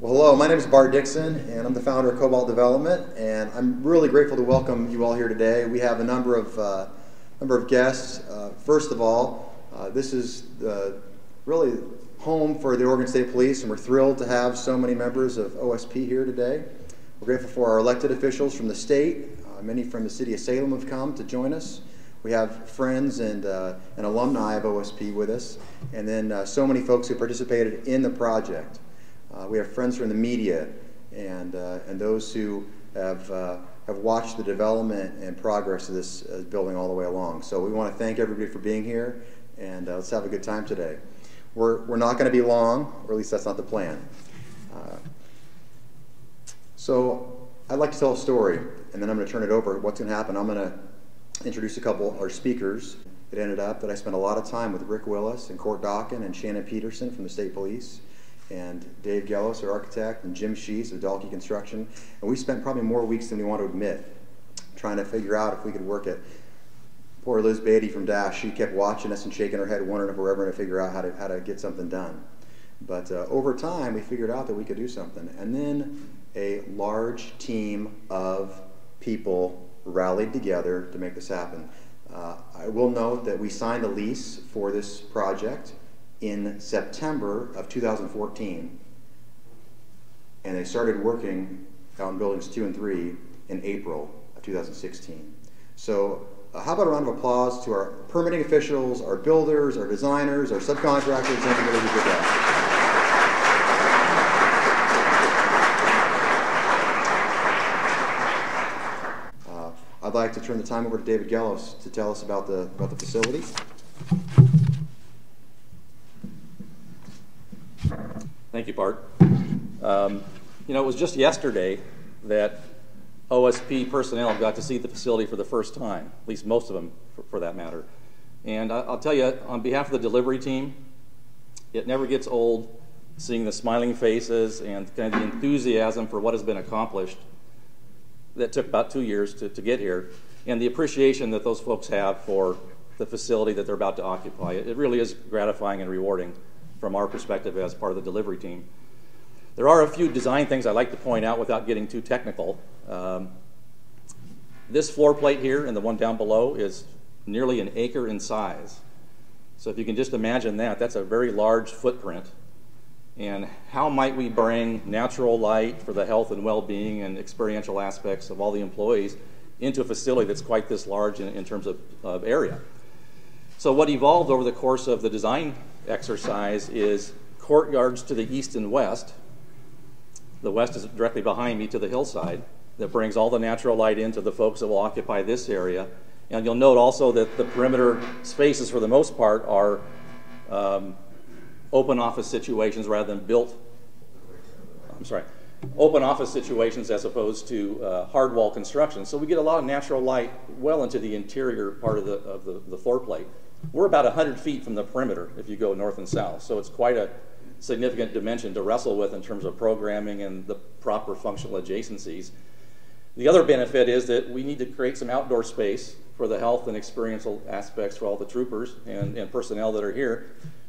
Well, hello, my name is Bart Dixon, and I'm the founder of Cobalt Development, and I'm really grateful to welcome you all here today. We have a number of guests. First of all, this is really home for the Oregon State Police, and we're thrilled to have so many members of OSP here today. We're grateful for our elected officials from the state. Many from the city of Salem have come to join us. We have friends and alumni of OSP with us, and then so many folks who participated in the project. We have friends from the media and those who have watched the development and progress of this building all the way along. So we want to thank everybody for being here, and let's have a good time today. We're not going to be long, or at least that's not the plan. So I'd like to tell a story, and then I'm going to turn it over. What's going to happen? I'm going to introduce a couple of our speakers. It ended up that I spent a lot of time with Rick Willis and Court Dawkin and Shannon Peterson from the State Police, and Dave Gellos, our architect, and Jim Shees of Dalkey Construction. And we spent probably more weeks than we want to admit trying to figure out if we could work it. Poor Liz Beatty from Dash, she kept watching us and shaking her head, wondering if we're ever going to figure out how to get something done. But over time, we figured out that we could do something. And then a large team of people rallied together to make this happen. I will note that we signed a lease for this project in September of 2014, and they started working out in buildings 2 and 3 in April of 2016. So how about a round of applause to our permitting officials, our builders, our designers, our subcontractors, and everybody who did that. I'd like to turn the time over to David Gellos to tell us about the facility. Thank you, Bart. It was just yesterday that OSP personnel got to see the facility for the first time, at least most of them for that matter. And I'll tell you, on behalf of the delivery team, it never gets old seeing the smiling faces and kind of the enthusiasm for what has been accomplished that took about 2 years to get here, and the appreciation that those folks have for the facility that they're about to occupy. It really is gratifying and rewarding from our perspective as part of the delivery team. There are a few design things I'd like to point out without getting too technical. This floor plate here and the one down below is nearly an acre in size. So if you can just imagine that, that's a very large footprint. And how might we bring natural light for the health and well-being and experiential aspects of all the employees into a facility that's quite this large in terms of area? So what evolved over the course of the design exercise is courtyards to the east and west. The west is directly behind me to the hillside that brings all the natural light into the folks that will occupy this area. And you'll note also that the perimeter spaces for the most part are open office situations rather than open office situations as opposed to hard wall construction. So we get a lot of natural light well into the interior part of the floor plate. We're about 100 feet from the perimeter if you go north and south, so it's quite a significant dimension to wrestle with in terms of programming and the proper functional adjacencies. The other benefit is that we need to create some outdoor space for the health and experiential aspects for all the troopers and personnel that are here,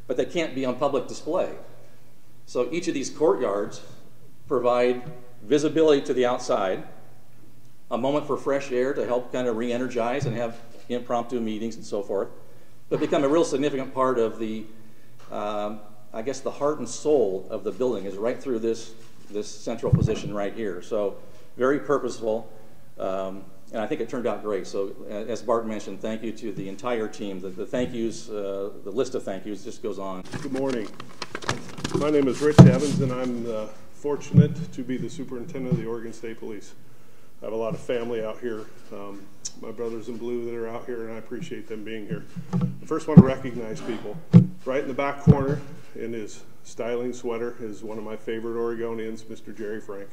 but they can't be on public display. So each of these courtyards provide visibility to the outside, a moment for fresh air to help kind of re-energize and have impromptu meetings and so forth, but become a real significant part of the, I guess the heart and soul of the building is right through this central position right here. So very purposeful, and I think it turned out great. So as Bart mentioned, thank you to the entire team. The thank yous, the list of thank yous just goes on. Good morning. My name is Rich Evans, and I'm fortunate to be the superintendent of the Oregon State Police. I have a lot of family out here, my brothers in blue that are out here, and I appreciate them being here. I first want to recognize people. Right in the back corner in his styling sweater is one of my favorite Oregonians, Mr. Jerry Frank.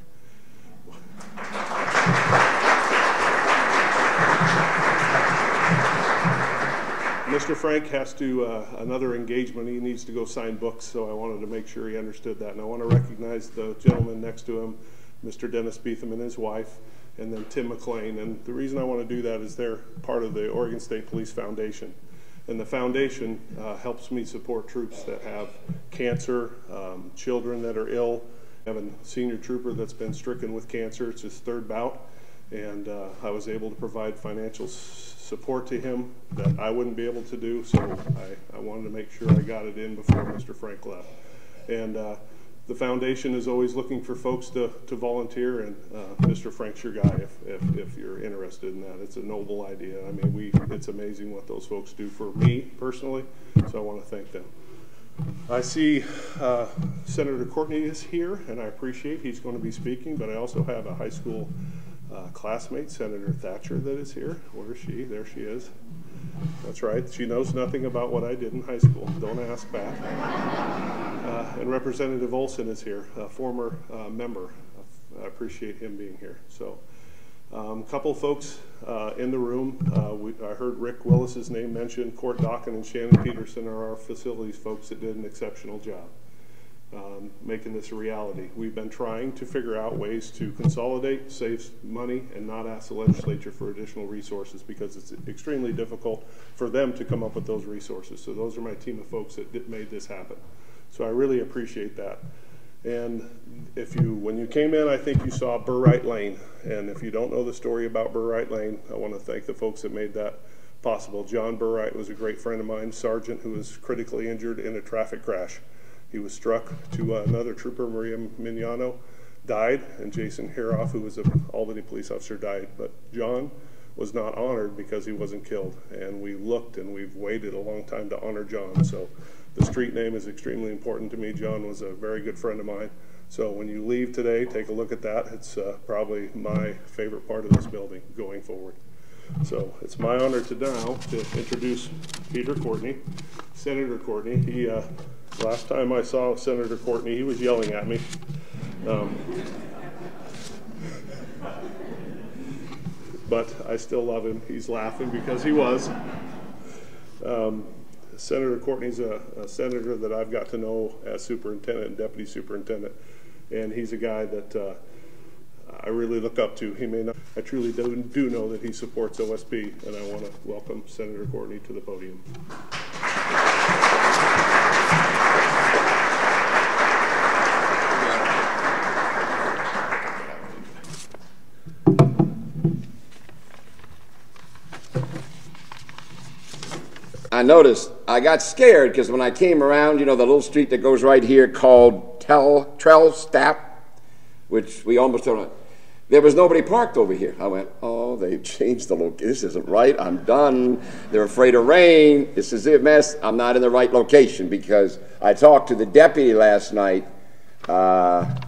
Mr. Frank has to, another engagement, he needs to go sign books, so I wanted to make sure he understood that. And I want to recognize the gentleman next to him, Mr. Dennis Beetham and his wife, and then Tim McLean. And the reason I want to do that is they're part of the Oregon State Police Foundation. And the foundation helps me support troops that have cancer, children that are ill, I have a senior trooper that's been stricken with cancer. It's his third bout, and I was able to provide financial support to him that I wouldn't be able to do, so I wanted to make sure I got it in before Mr. Frank left. And the foundation is always looking for folks to volunteer, and Mr. Frank's your guy if you're interested in that. It's a noble idea. I mean, it's amazing what those folks do for me personally, so I want to thank them. I see Senator Courtney is here, and I appreciate he's going to be speaking, but I also have a high school classmate, Senator Thatcher, that is here. Where is she? There she is. That's right. She knows nothing about what I did in high school. Don't ask that. And Representative Olson is here, a former member. I appreciate him being here. So a couple folks in the room. I heard Rick Willis's name mentioned. Court Dockin and Shannon Peterson are our facilities folks that did an exceptional job making this a reality. We've been trying to figure out ways to consolidate, save money, and not ask the legislature for additional resources because it's extremely difficult for them to come up with those resources. So those are my team of folks that made this happen. So I really appreciate that. And when you came in, I think you saw Burright Lane. And if you don't know the story about Burright Lane, I want to thank the folks that made that possible. John Burright was a great friend of mine, sergeant who was critically injured in a traffic crash. He was struck to another trooper, Maria Mignano, died, and Jason Heroff, who was an Albany police officer, died. But John was not honored because he wasn't killed. And we looked and we've waited a long time to honor John. So the street name is extremely important to me. John was a very good friend of mine. So when you leave today, take a look at that. It's probably my favorite part of this building going forward. So it's my honor now to introduce Peter Courtney, Senator Courtney. Last time I saw Senator Courtney, he was yelling at me. But I still love him. He's laughing because he was. Senator Courtney's a senator that I've got to know as superintendent and deputy superintendent. And he's a guy that I really look up to. He may not, I truly do know that he supports OSP, and I want to welcome Senator Courtney to the podium. I noticed, I got scared because when I came around, you know, the little street that goes right here called Trellstaff, which we almost don't know, there was nobody parked over here. I went, oh, they've changed the location. This isn't right. I'm done. They're afraid of rain. This is a mess. I'm not in the right location because I talked to the deputy last night, Pat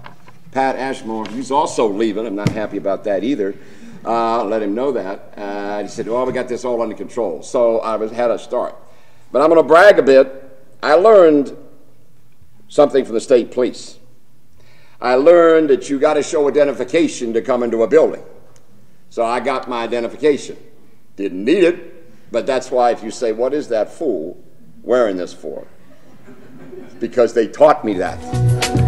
Ashmore. He's also leaving. I'm not happy about that either. Let him know that. He said, well, we got this all under control. So I had a start. But I'm going to brag a bit. I learned something from the state police. I learned that you got to show identification to come into a building. So I got my identification. Didn't need it, but that's why if you say, what is that fool wearing this for? Because they taught me that.